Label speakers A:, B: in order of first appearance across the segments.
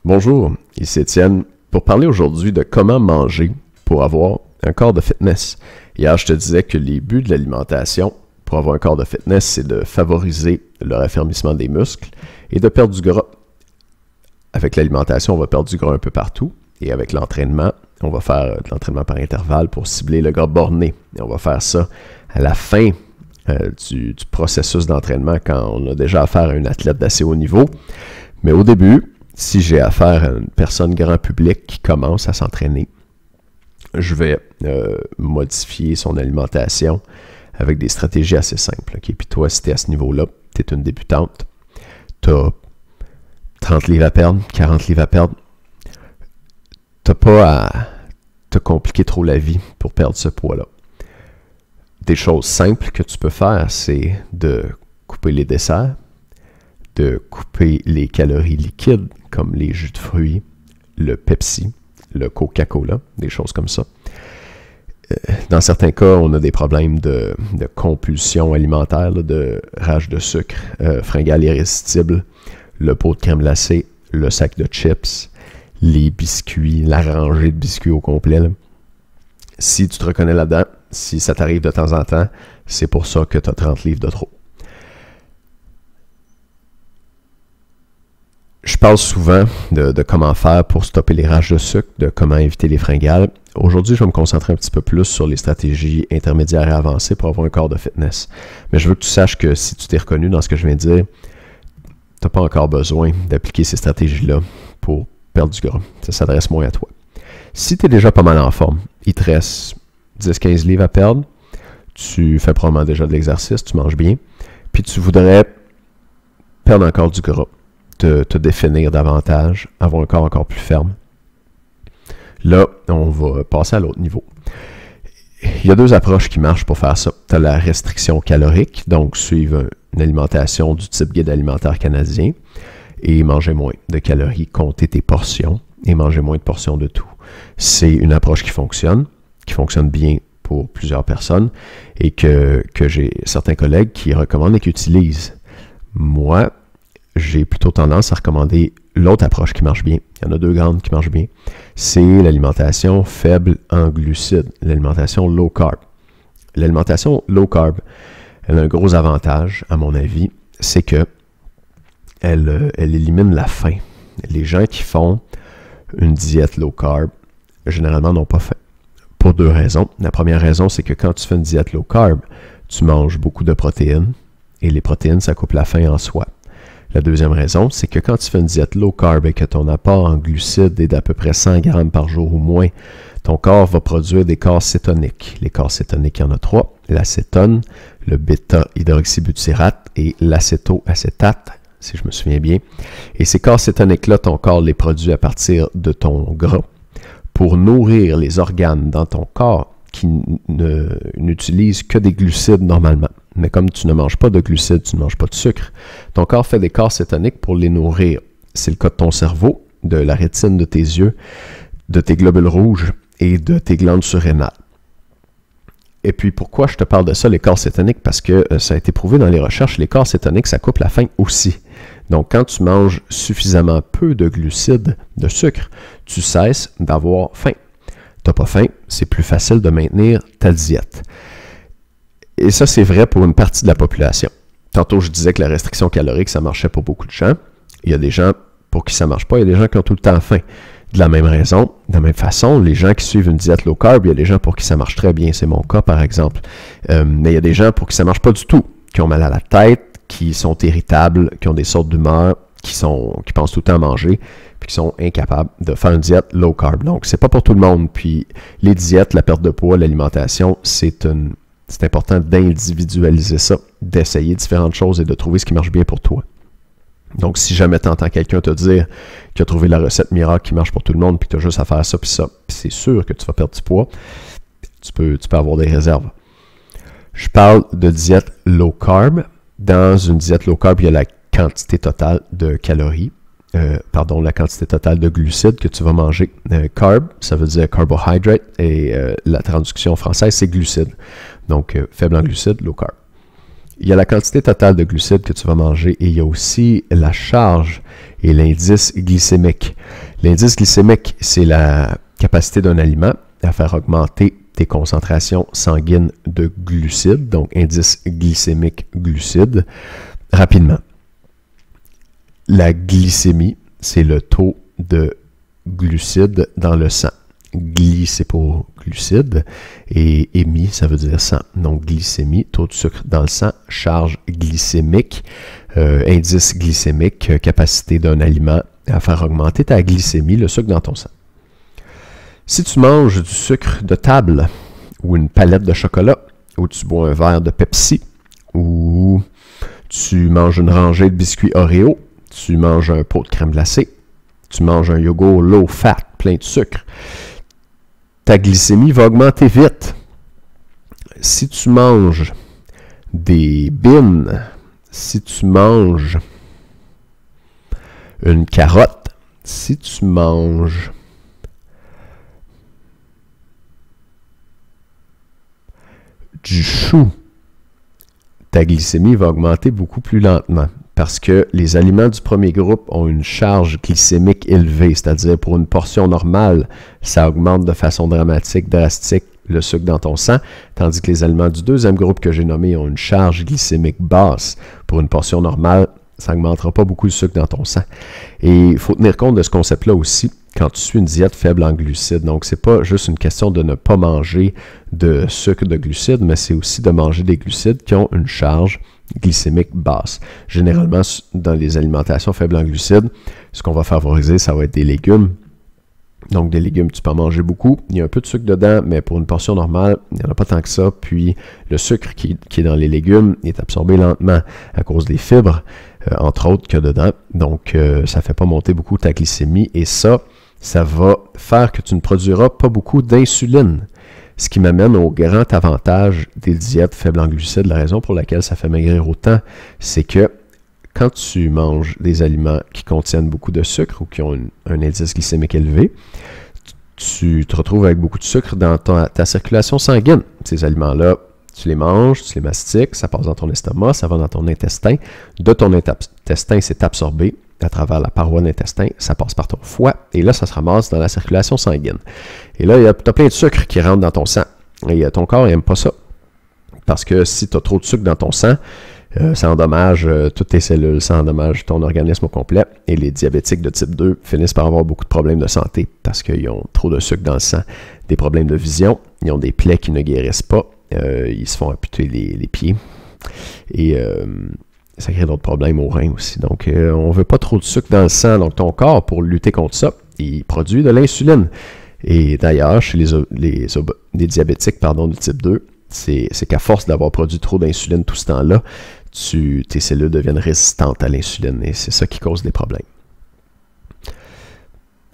A: Bonjour, ici Étienne pour parler aujourd'hui de comment manger pour avoir un corps de fitness. Hier, je te disais que les buts de l'alimentation pour avoir un corps de fitness, c'est de favoriser le raffermissement des muscles et de perdre du gras. Avec l'alimentation, on va perdre du gras un peu partout et avec l'entraînement, on va faire de l'entraînement par intervalle pour cibler le gras borné. Et on va faire ça à la fin du processus d'entraînement quand on a déjà affaire à un athlète d'assez haut niveau. Mais au début, si j'ai affaire à une personne grand public qui commence à s'entraîner, je vais modifier son alimentation avec des stratégies assez simples. Okay? Puis toi, si tu es à ce niveau-là, tu es une débutante, tu as 30 livres à perdre, 40 livres à perdre, tu n'as pas à te compliquer trop la vie pour perdre ce poids-là. Des choses simples que tu peux faire, c'est de couper les desserts, de couper les calories liquides comme les jus de fruits, le Pepsi, le Coca-Cola, des choses comme ça. Dans certains cas, on a des problèmes de compulsion alimentaire, là, de rage de sucre, fringale irrésistible, le pot de crème glacée, le sac de chips, les biscuits, la rangée de biscuits au complet. Là. Si tu te reconnais là-dedans, si ça t'arrive de temps en temps, c'est pour ça que tu as 30 livres de trop. Je parle souvent de comment faire pour stopper les rages de sucre, de comment éviter les fringales. Aujourd'hui, je vais me concentrer un petit peu plus sur les stratégies intermédiaires et avancées pour avoir un corps de fitness. Mais je veux que tu saches que si tu t'es reconnu dans ce que je viens de dire, tu n'as pas encore besoin d'appliquer ces stratégies-là pour perdre du gras. Ça s'adresse moins à toi. Si tu es déjà pas mal en forme, il te reste 10-15 livres à perdre, tu fais probablement déjà de l'exercice, tu manges bien, puis tu voudrais perdre encore du gras. Te définir davantage, avoir un corps encore plus ferme. Là, on va passer à l'autre niveau. Il y a deux approches qui marchent pour faire ça. Tu as la restriction calorique, donc suivre une alimentation du type guide alimentaire canadien et manger moins de calories, compter tes portions et manger moins de portions de tout. C'est une approche qui fonctionne bien pour plusieurs personnes et que j'ai certains collègues qui recommandent et qui utilisent. Moi, j'ai plutôt tendance à recommander l'autre approche qui marche bien. Il y en a deux grandes qui marchent bien. C'est l'alimentation faible en glucides, l'alimentation low carb. L'alimentation low carb, elle a un gros avantage, à mon avis, c'est que elle élimine la faim. Les gens qui font une diète low carb, généralement n'ont pas faim. Pour deux raisons. La première raison, c'est que quand tu fais une diète low carb, tu manges beaucoup de protéines et les protéines, ça coupe la faim en soi. La deuxième raison, c'est que quand tu fais une diète low carb et que ton apport en glucides est d'à peu près 100 grammes par jour ou moins, ton corps va produire des corps cétoniques. Les corps cétoniques, il y en a trois. L'acétone, le bêta-hydroxybutyrate et l'acétoacétate, si je me souviens bien. Et ces corps cétoniques-là, ton corps les produit à partir de ton gras pour nourrir les organes dans ton corps qui n'utilisent que des glucides normalement. Mais comme tu ne manges pas de glucides, tu ne manges pas de sucre, ton corps fait des corps cétoniques pour les nourrir. C'est le cas de ton cerveau, de la rétine de tes yeux, de tes globules rouges et de tes glandes surrénales. Et puis pourquoi je te parle de ça, les corps cétoniques? Parce que ça a été prouvé dans les recherches, les corps cétoniques, ça coupe la faim aussi. Donc quand tu manges suffisamment peu de glucides, de sucre, tu cesses d'avoir faim. Tu n'as pas faim, c'est plus facile de maintenir ta diète. Et ça, c'est vrai pour une partie de la population. Tantôt, je disais que la restriction calorique, ça marchait pour beaucoup de gens. Il y a des gens pour qui ça ne marche pas. Il y a des gens qui ont tout le temps faim. De la même raison, de la même façon, les gens qui suivent une diète low carb, il y a des gens pour qui ça marche très bien. C'est mon cas, par exemple. Mais il y a des gens pour qui ça ne marche pas du tout, qui ont mal à la tête, qui sont irritables, qui ont des sortes d'humeur, qui pensent tout le temps à manger, puis qui sont incapables de faire une diète low carb. Donc, c'est pas pour tout le monde. Puis, les diètes, la perte de poids, l'alimentation, c'est important d'individualiser ça, d'essayer différentes choses et de trouver ce qui marche bien pour toi. Donc, si jamais tu entends quelqu'un te dire qu'il a trouvé la recette miracle qui marche pour tout le monde, puis que tu as juste à faire ça, puis c'est sûr que tu vas perdre du poids, tu peux avoir des réserves. Je parle de diète low carb. Dans une diète low carb, il y a la quantité totale de calories, la quantité totale de glucides que tu vas manger. Carb, ça veut dire carbohydrate, et la traduction française, c'est glucides. Donc, faible en glucides, low carb. Il y a la quantité totale de glucides que tu vas manger et il y a aussi la charge et l'indice glycémique. L'indice glycémique, c'est la capacité d'un aliment à faire augmenter tes concentrations sanguines de glucides, donc indice glycémique glucides, rapidement. La glycémie, c'est le taux de glucides dans le sang. Gly, c'est pour glucides, et émi, ça veut dire sang. Donc, glycémie, taux de sucre dans le sang, charge glycémique, indice glycémique, capacité d'un aliment à faire augmenter ta glycémie, le sucre dans ton sang. Si tu manges du sucre de table, ou une palette de chocolat, ou tu bois un verre de Pepsi, ou tu manges une rangée de biscuits Oreo, tu manges un pot de crème glacée, tu manges un yogourt low fat, plein de sucre, ta glycémie va augmenter vite. Si tu manges des bines, si tu manges une carotte, si tu manges du chou, ta glycémie va augmenter beaucoup plus lentement parce que les aliments du premier groupe ont une charge glycémique élevée, c'est-à-dire pour une portion normale, ça augmente de façon drastique le sucre dans ton sang, tandis que les aliments du deuxième groupe que j'ai nommé ont une charge glycémique basse. Pour une portion normale, ça n'augmentera pas beaucoup le sucre dans ton sang. Et il faut tenir compte de ce concept-là aussi quand tu suis une diète faible en glucides. Donc, ce n'est pas juste une question de ne pas manger de sucre de glucides, mais c'est aussi de manger des glucides qui ont une charge glycémique basse. Généralement, dans les alimentations faibles en glucides, ce qu'on va favoriser, ça va être des légumes. Donc, des légumes, tu peux en manger beaucoup. Il y a un peu de sucre dedans, mais pour une portion normale, il n'y en a pas tant que ça. Puis, le sucre qui est dans les légumes est absorbé lentement à cause des fibres, entre autres, qu'il y a dedans. Donc, ça ne fait pas monter beaucoup ta glycémie. Et ça va faire que tu ne produiras pas beaucoup d'insuline. Ce qui m'amène au grand avantage des diètes faibles en glucides. La raison pour laquelle ça fait maigrir autant, c'est que quand tu manges des aliments qui contiennent beaucoup de sucre ou qui ont un indice glycémique élevé, tu te retrouves avec beaucoup de sucre dans ta circulation sanguine. Ces aliments-là, tu les manges, tu les mastiques, ça passe dans ton estomac, ça va dans ton intestin. De ton intestin, c'est absorbé à travers la paroi de l'intestin, ça passe par ton foie, et là, ça se ramasse dans la circulation sanguine. Et là, tu as plein de sucre qui rentre dans ton sang. Et ton corps n'aime pas ça. Parce que si tu as trop de sucre dans ton sang, ça endommage toutes tes cellules, ça endommage ton organisme au complet. Et les diabétiques de type 2 finissent par avoir beaucoup de problèmes de santé parce qu'ils ont trop de sucre dans le sang. Des problèmes de vision, ils ont des plaies qui ne guérissent pas, ils se font amputer les pieds. Et ça crée d'autres problèmes aux reins aussi. Donc, on ne veut pas trop de sucre dans le sang. Donc, ton corps, pour lutter contre ça, il produit de l'insuline. Et d'ailleurs, chez les diabétiques du type 2, c'est qu'à force d'avoir produit trop d'insuline tout ce temps-là, tes cellules deviennent résistantes à l'insuline. Et c'est ça qui cause des problèmes.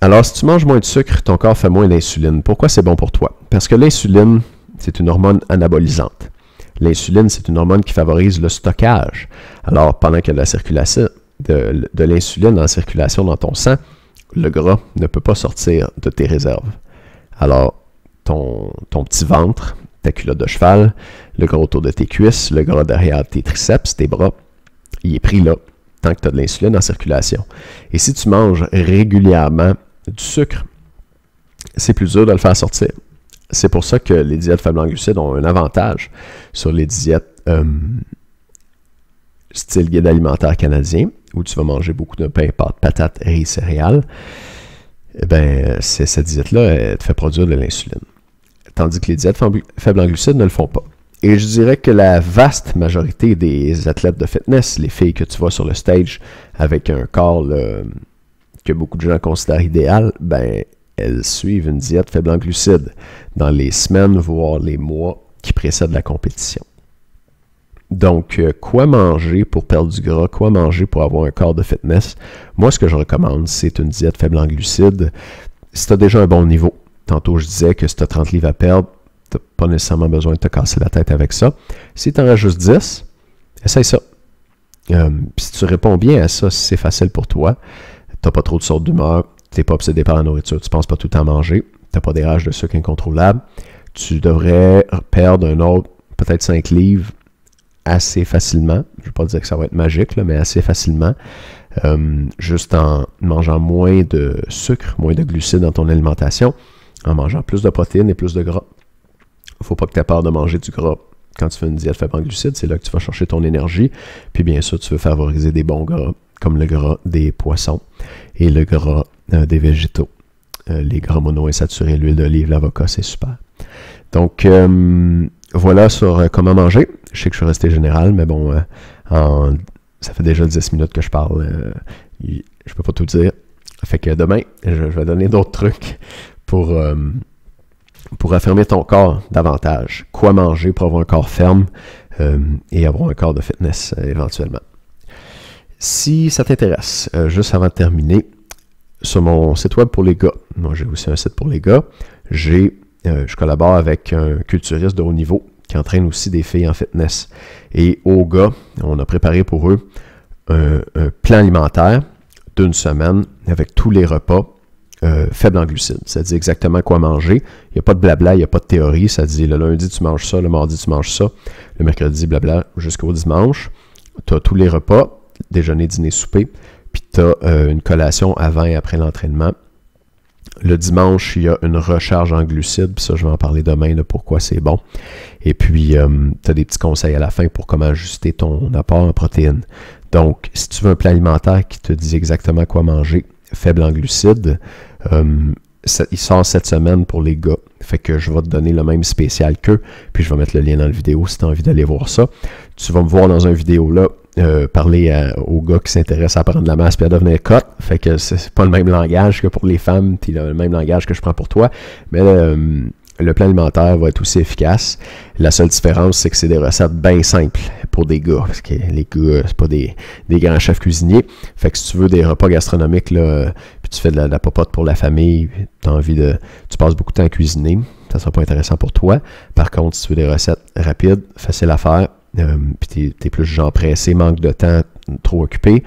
A: Alors, si tu manges moins de sucre, ton corps fait moins d'insuline. Pourquoi c'est bon pour toi? Parce que l'insuline, c'est une hormone anabolisante. L'insuline, c'est une hormone qui favorise le stockage. Alors, pendant qu'il y a de la circulation, de l'insuline en circulation dans ton sang, le gras ne peut pas sortir de tes réserves. Alors, ton petit ventre, ta culotte de cheval, le gras autour de tes cuisses, le gras derrière tes triceps, tes bras, il est pris là, tant que tu as de l'insuline en circulation. Et si tu manges régulièrement du sucre, c'est plus dur de le faire sortir. C'est pour ça que les diètes faibles en glucides ont un avantage sur les diètes style guide alimentaire canadien, où tu vas manger beaucoup de pain, pâtes, patates, riz, céréales. Eh bien, cette diète-là, elle te fait produire de l'insuline. Tandis que les diètes faibles en glucides ne le font pas. Et je dirais que la vaste majorité des athlètes de fitness, les filles que tu vois sur le stage avec un corps que beaucoup de gens considèrent idéal, ben elles suivent une diète faible en glucides dans les semaines, voire les mois qui précèdent la compétition. Donc, quoi manger pour perdre du gras? Quoi manger pour avoir un corps de fitness? Moi, ce que je recommande, c'est une diète faible en glucides. Si tu as déjà un bon niveau, tantôt je disais que si tu as 30 livres à perdre, tu n'as pas nécessairement besoin de te casser la tête avec ça. Si tu en as juste 10, essaye ça. Si tu réponds bien à ça, si c'est facile pour toi, tu n'as pas trop de sortes d'humeur, tu n'es pas obsédé par la nourriture, tu ne penses pas tout le temps à manger, tu n'as pas des rages de sucre incontrôlables, tu devrais perdre un autre, peut-être 5 livres assez facilement. Je ne vais pas dire que ça va être magique, là, mais assez facilement. Juste en mangeant moins de sucre, moins de glucides dans ton alimentation, en mangeant plus de protéines et plus de gras. Il ne faut pas que tu aies peur de manger du gras quand tu fais une diète faible en glucides. C'est là que tu vas chercher ton énergie. Puis bien sûr, tu veux favoriser des bons gras, comme le gras des poissons et le gras des végétaux. Les gras monoinsaturés, l'huile d'olive, l'avocat, c'est super. Donc, voilà sur comment manger. Je sais que je suis resté général, mais bon, ça fait déjà 10 minutes que je parle. Je peux pas tout dire. Fait que demain, je vais donner d'autres trucs pour affirmer ton corps davantage. Quoi manger pour avoir un corps ferme et avoir un corps de fitness éventuellement. Si ça t'intéresse, juste avant de terminer, sur mon site web pour les gars, moi j'ai aussi un site pour les gars, je collabore avec un culturiste de haut niveau qui entraîne aussi des filles en fitness. Et aux gars, on a préparé pour eux un plan alimentaire d'une semaine avec tous les repas faibles en glucides. Ça dit exactement quoi manger. Il n'y a pas de blabla, il n'y a pas de théorie. Ça dit le lundi tu manges ça, le mardi tu manges ça, le mercredi blabla jusqu'au dimanche. Tu as tous les repas, déjeuner, dîner, souper, puis tu as une collation avant et après l'entraînement. Le dimanche, il y a une recharge en glucides, puis ça, je vais en parler demain, là, pourquoi c'est bon. Et puis, tu as des petits conseils à la fin pour comment ajuster ton apport en protéines. Donc, si tu veux un plan alimentaire qui te dit exactement quoi manger, faible en glucides, il sort cette semaine pour les gars. Fait que je vais te donner le même spécial qu'eux, puis je vais mettre le lien dans la vidéo si tu as envie d'aller voir ça. Tu vas me voir dans une vidéo là, parler aux gars qui s'intéressent à prendre de la masse et à devenir cut. Fait que c'est pas le même langage que pour les femmes, puis le même langage que je prends pour toi. Mais le plan alimentaire va être aussi efficace. La seule différence, c'est que c'est des recettes bien simples pour des gars. Parce que les gars, c'est pas des grands chefs cuisiniers. Fait que si tu veux des repas gastronomiques, là, puis tu fais de la popote pour la famille, tu passes beaucoup de temps à cuisiner, ça sera pas intéressant pour toi. Par contre, si tu veux des recettes rapides, faciles à faire, puis t'es plus genre pressé, manque de temps, trop occupé,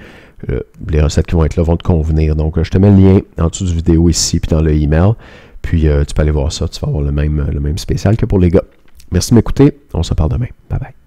A: les recettes qui vont être là vont te convenir. Donc, je te mets le lien en dessous du vidéo ici, puis dans le email. Puis, tu peux aller voir ça. Tu vas avoir le même spécial que pour les gars. Merci de m'écouter. On se parle demain. Bye bye.